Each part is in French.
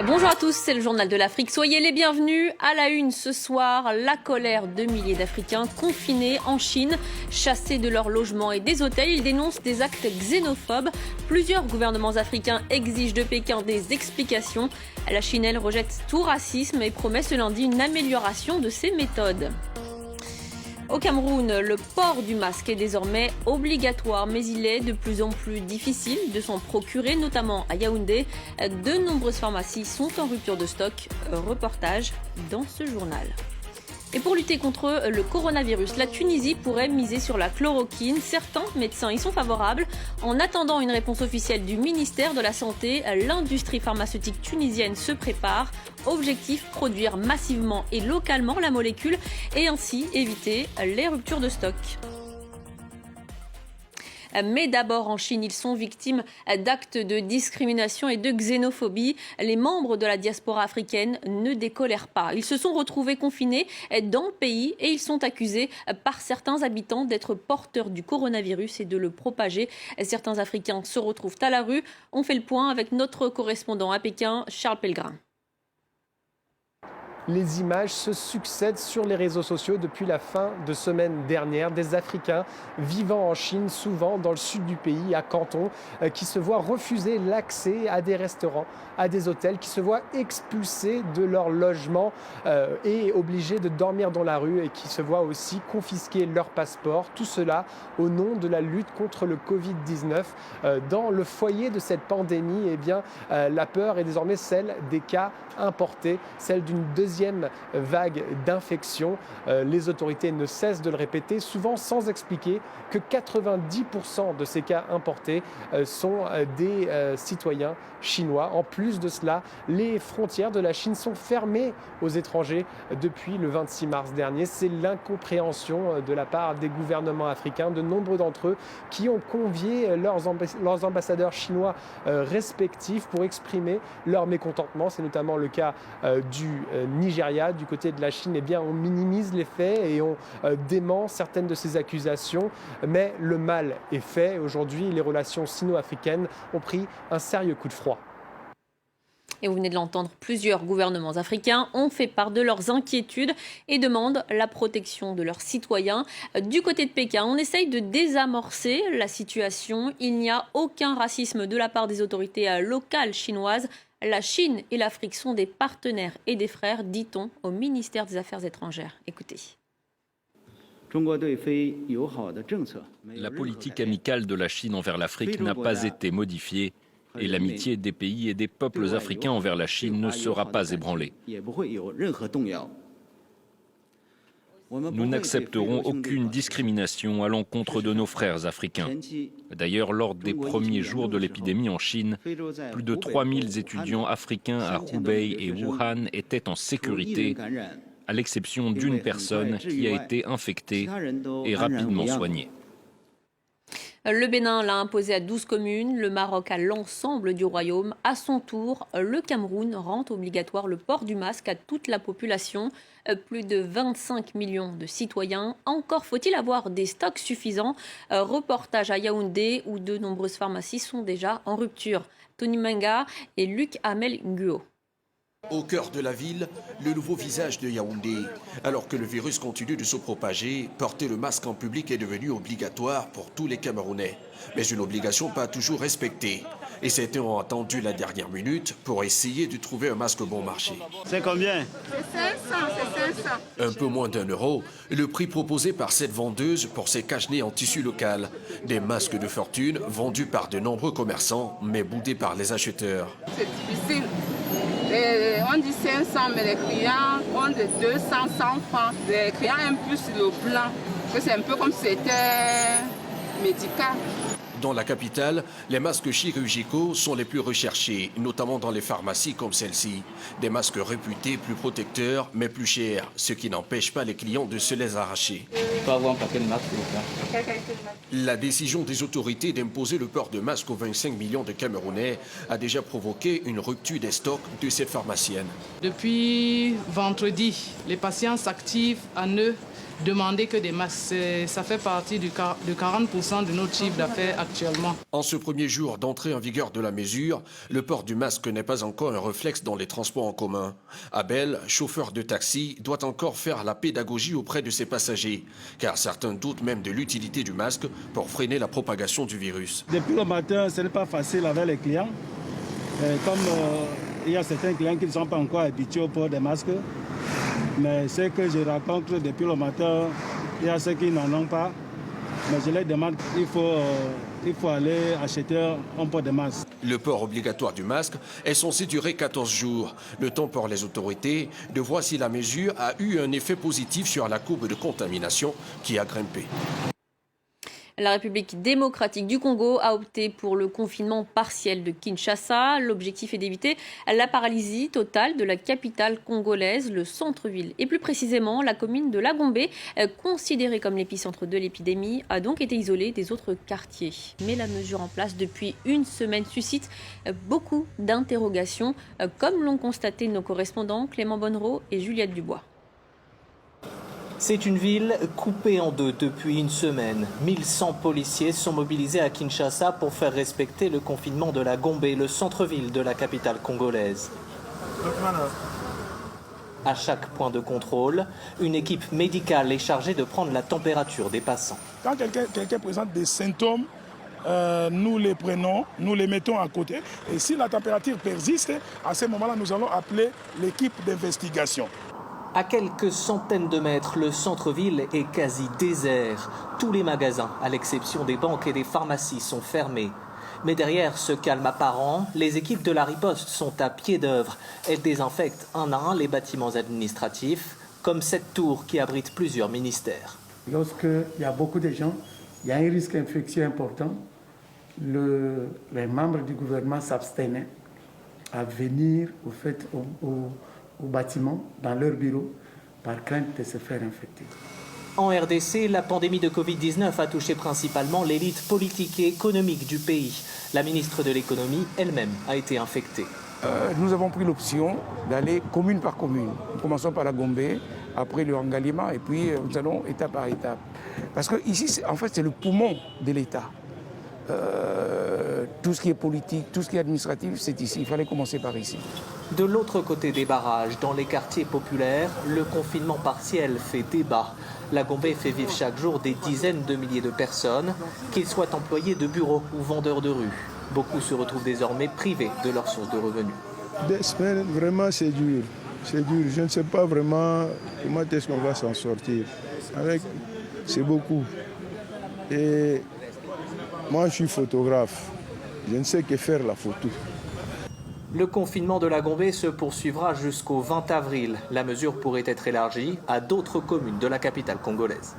Bonjour à tous, c'est le journal de l'Afrique. Soyez les bienvenus. À la une ce soir, la colère de milliers d'Africains confinés en Chine, chassés de leurs logements et des hôtels. Ils dénoncent des actes xénophobes. Plusieurs gouvernements africains exigent de Pékin des explications. La Chine, elle, rejette tout racisme et promet ce lundi une amélioration de ses méthodes. Au Cameroun, le port du masque est désormais obligatoire, mais il est de plus en plus difficile de s'en procurer, notamment à Yaoundé. De nombreuses pharmacies sont en rupture de stock. Reportage dans ce journal. Et pour lutter contre le coronavirus, la Tunisie pourrait miser sur la chloroquine. Certains médecins y sont favorables. En attendant une réponse officielle du ministère de la Santé, l'industrie pharmaceutique tunisienne se prépare. Objectif, produire massivement et localement la molécule et ainsi éviter les ruptures de stock. Mais d'abord en Chine, ils sont victimes d'actes de discrimination et de xénophobie. Les membres de la diaspora africaine ne décolèrent pas. Ils se sont retrouvés confinés dans le pays et ils sont accusés par certains habitants d'être porteurs du coronavirus et de le propager. Certains Africains se retrouvent à la rue. On fait le point avec notre correspondant à Pékin, Charles Pellegrin. Les images se succèdent sur les réseaux sociaux depuis la fin de semaine dernière. Des Africains vivant en Chine, souvent dans le sud du pays, à Canton, qui se voient refuser l'accès à des restaurants, à des hôtels, qui se voient expulsés de leur logement et obligés de dormir dans la rue et qui se voient aussi confisquer leur passeport. Tout cela au nom de la lutte contre le Covid-19. Dans le foyer de cette pandémie, eh bien, la peur est désormais celle des cas importés, celle d'une deuxième vague d'infection. Les autorités ne cessent de le répéter, souvent sans expliquer que 90% de ces cas importés sont des citoyens chinois. En plus de cela, les frontières de la Chine sont fermées aux étrangers depuis le 26 mars dernier. C'est l'incompréhension de la part des gouvernements africains, de nombreux d'entre eux qui ont convié leurs ambassadeurs chinois respectifs pour exprimer leur mécontentement. C'est notamment le cas du Nigeria. Du côté de la Chine, eh bien, on minimise les faits et on dément certaines de ces accusations. Mais le mal est fait. Aujourd'hui, les relations sino-africaines ont pris un sérieux coup de froid. Et vous venez de l'entendre, plusieurs gouvernements africains ont fait part de leurs inquiétudes et demandent la protection de leurs citoyens. Du côté de Pékin, on essaye de désamorcer la situation. Il n'y a aucun racisme de la part des autorités locales chinoises. La Chine et l'Afrique sont des partenaires et des frères, dit-on au ministère des Affaires étrangères. Écoutez. La politique amicale de la Chine envers l'Afrique n'a pas été modifiée et l'amitié des pays et des peuples africains envers la Chine ne sera pas ébranlée. Nous n'accepterons aucune discrimination à l'encontre de nos frères africains. D'ailleurs, lors des premiers jours de l'épidémie en Chine, plus de 3000 étudiants africains à Hubei et Wuhan étaient en sécurité, à l'exception d'une personne qui a été infectée et rapidement soignée. Le Bénin l'a imposé à 12 communes, le Maroc à l'ensemble du royaume. À son tour, le Cameroun rend obligatoire le port du masque à toute la population. Plus de 25 millions de citoyens. Encore faut-il avoir des stocks suffisants. Reportage à Yaoundé où de nombreuses pharmacies sont déjà en rupture. Tony Menga et Luc Amel Nguo. Au cœur de la ville, le nouveau visage de Yaoundé. Alors que le virus continue de se propager, porter le masque en public est devenu obligatoire pour tous les Camerounais. Mais une obligation pas toujours respectée. Et certains ont attendu la dernière minute pour essayer de trouver un masque bon marché. C'est combien? C'est 500. Un peu moins d'€1, le prix proposé par cette vendeuse pour ses cache-nez en tissu local. Des masques de fortune vendus par de nombreux commerçants, mais boudés par les acheteurs. C'est difficile. On dit 500, mais les clients ont de 200, 100 francs. Les clients aiment plus le blanc, que c'est un peu comme si c'était médical. Dans la capitale, les masques chirurgicaux sont les plus recherchés, notamment dans les pharmacies comme celle-ci. Des masques réputés plus protecteurs, mais plus chers, ce qui n'empêche pas les clients de se les arracher. La décision des autorités d'imposer le port de masques aux 25 millions de Camerounais a déjà provoqué une rupture des stocks de cette pharmacienne. Depuis vendredi, les patients s'activent à eux demander que des masques. Ça fait partie de 40% de notre chiffre d'affaires actuellement. En ce premier jour d'entrée en vigueur de la mesure, le port du masque n'est pas encore un réflexe dans les transports en commun. Abel, chauffeur de taxi, doit encore faire la pédagogie auprès de ses passagers, car certains doutent même de l'utilité du masque pour freiner la propagation du virus. Depuis le matin, ce n'est pas facile avec les clients. Comme il y a certains clients qui ne sont pas encore habitués au port des masques, mais ce que je rencontre depuis le matin, il y a ceux qui n'en ont pas. Mais je leur demande qu'il faut aller acheter un port de masque. Le port obligatoire du masque est censé durer 14 jours. Le temps pour les autorités de voir si la mesure a eu un effet positif sur la courbe de contamination qui a grimpé. La République démocratique du Congo a opté pour le confinement partiel de Kinshasa. L'objectif est d'éviter la paralysie totale de la capitale congolaise, le centre-ville. Et plus précisément, la commune de Lagombe, considérée comme l'épicentre de l'épidémie, a donc été isolée des autres quartiers. Mais la mesure en place depuis une semaine suscite beaucoup d'interrogations, comme l'ont constaté nos correspondants Clément Bonnereau et Juliette Dubois. C'est une ville coupée en deux depuis une semaine. 1100 policiers sont mobilisés à Kinshasa pour faire respecter le confinement de la Gombe, le centre-ville de la capitale congolaise. À chaque point de contrôle, une équipe médicale est chargée de prendre la température des passants. Quand quelqu'un présente des symptômes, nous les prenons, nous les mettons à côté. Et si la température persiste, à ce moment-là, nous allons appeler l'équipe d'investigation. À quelques centaines de mètres, le centre-ville est quasi désert. Tous les magasins, à l'exception des banques et des pharmacies, sont fermés. Mais derrière ce calme apparent, les équipes de la riposte sont à pied d'œuvre. Elles désinfectent un à un les bâtiments administratifs, comme cette tour qui abrite plusieurs ministères. Lorsqu'il y a beaucoup de gens, il y a un risque infectieux important. Les membres du gouvernement s'abstenaient à venir au bâtiment, dans leur bureau, par crainte de se faire infecter. En RDC, la pandémie de Covid-19 a touché principalement l'élite politique et économique du pays. La ministre de l'économie elle-même a été infectée. Nous avons pris l'option d'aller commune par commune. Nous commençons par la Gombe, après le Hangalima, et puis nous allons étape par étape. Parce que ici, en fait, c'est le poumon de l'État. Tout ce qui est politique, tout ce qui est administratif, c'est ici. Il fallait commencer par ici. De l'autre côté des barrages, dans les quartiers populaires, le confinement partiel fait débat. La Gombe fait vivre chaque jour des dizaines de milliers de personnes, qu'ils soient employés de bureaux ou vendeurs de rue. Beaucoup se retrouvent désormais privés de leur source de revenus. Des semaines, vraiment, c'est dur. C'est dur. Je ne sais pas vraiment comment est-ce qu'on va s'en sortir. C'est beaucoup. Et moi, je suis photographe. Je ne sais que faire la photo. Le confinement de la Gombe se poursuivra jusqu'au 20 avril. La mesure pourrait être élargie à d'autres communes de la capitale congolaise.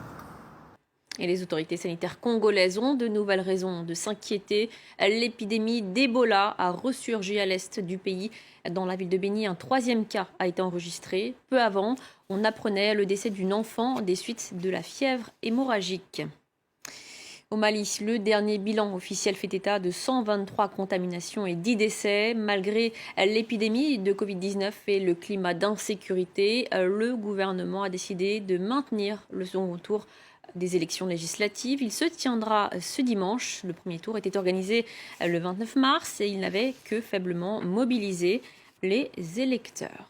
Et les autorités sanitaires congolaises ont de nouvelles raisons de s'inquiéter. L'épidémie d'Ebola a ressurgi à l'est du pays. Dans la ville de Béni, un 3e cas a été enregistré. Peu avant, on apprenait le décès d'une enfant des suites de la fièvre hémorragique. Au Mali, le dernier bilan officiel fait état de 123 contaminations et 10 décès. Malgré l'épidémie de Covid-19 et le climat d'insécurité, le gouvernement a décidé de maintenir le second tour des élections législatives. Il se tiendra ce dimanche. Le premier tour était organisé le 29 mars et il n'avait que faiblement mobilisé les électeurs.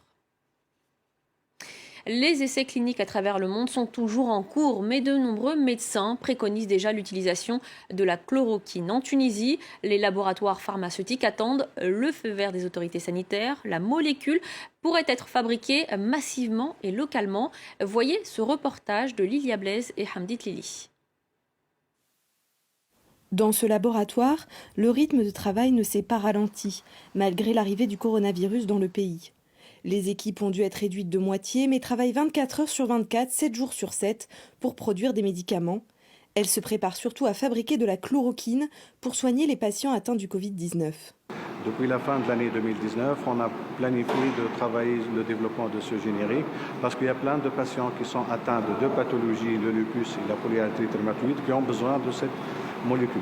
Les essais cliniques à travers le monde sont toujours en cours, mais de nombreux médecins préconisent déjà l'utilisation de la chloroquine. En Tunisie, les laboratoires pharmaceutiques attendent le feu vert des autorités sanitaires. La molécule pourrait être fabriquée massivement et localement. Voyez ce reportage de Lilia Blaise et Hamdit Lili. Dans ce laboratoire, le rythme de travail ne s'est pas ralenti, malgré l'arrivée du coronavirus dans le pays. Les équipes ont dû être réduites de moitié, mais travaillent 24 heures sur 24, 7 jours sur 7, pour produire des médicaments. Elles se préparent surtout à fabriquer de la chloroquine pour soigner les patients atteints du Covid-19. Depuis la fin de l'année 2019, on a planifié de travailler le développement de ce générique parce qu'il y a plein de patients qui sont atteints de deux pathologies, le lupus et la polyarthrite rhumatoïde, qui ont besoin de cette molécule.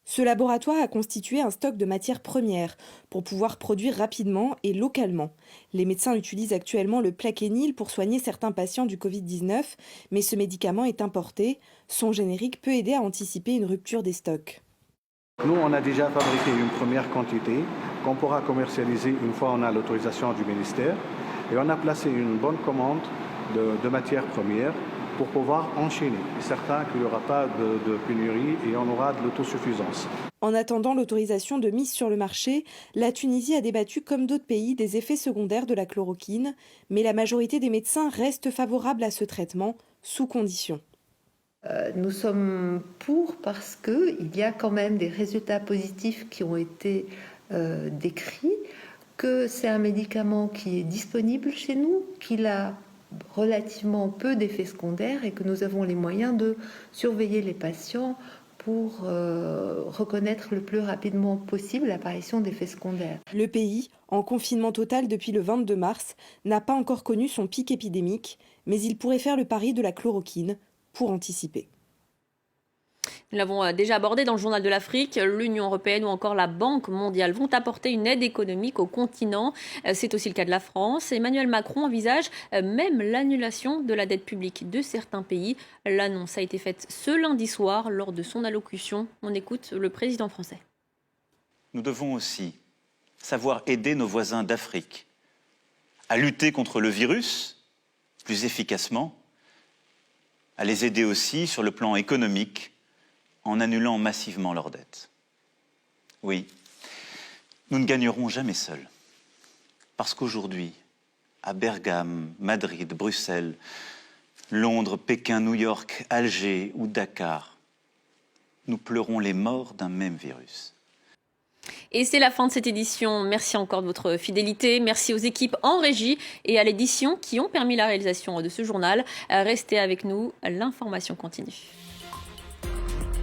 Ce laboratoire a constitué un stock de matières premières pour pouvoir produire rapidement et localement. Les médecins utilisent actuellement le Plaquenil pour soigner certains patients du Covid-19, mais ce médicament est importé. Son générique peut aider à anticiper une rupture des stocks. Nous, on a déjà fabriqué une première quantité qu'on pourra commercialiser une fois on a l'autorisation du ministère. Et on a placé une bonne commande de matières premières pour pouvoir enchaîner. C'est certain qu'il n'y aura pas de pénurie et on aura de l'autosuffisance. En attendant l'autorisation de mise sur le marché, la Tunisie a débattu comme d'autres pays des effets secondaires de la chloroquine, mais la majorité des médecins restent favorables à ce traitement, sous condition. Nous sommes pour parce qu'il y a quand même des résultats positifs qui ont été décrits, que c'est un médicament qui est disponible chez nous, qu'il a relativement peu d'effets secondaires et que nous avons les moyens de surveiller les patients pour reconnaître le plus rapidement possible l'apparition d'effets secondaires. Le pays, en confinement total depuis le 22 mars, n'a pas encore connu son pic épidémique, mais il pourrait faire le pari de la chloroquine pour anticiper. Nous l'avons déjà abordé dans le Journal de l'Afrique. L'Union européenne ou encore la Banque mondiale vont apporter une aide économique au continent. C'est aussi le cas de la France. Emmanuel Macron envisage même l'annulation de la dette publique de certains pays. L'annonce a été faite ce lundi soir lors de son allocution. On écoute le président français. Nous devons aussi savoir aider nos voisins d'Afrique à lutter contre le virus plus efficacement, à les aider aussi sur le plan économique, en annulant massivement leurs dettes. Oui, nous ne gagnerons jamais seuls. Parce qu'aujourd'hui, à Bergame, Madrid, Bruxelles, Londres, Pékin, New York, Alger ou Dakar, nous pleurons les morts d'un même virus. Et c'est la fin de cette édition. Merci encore de votre fidélité. Merci aux équipes en régie et à l'édition qui ont permis la réalisation de ce journal. Restez avec nous, l'information continue.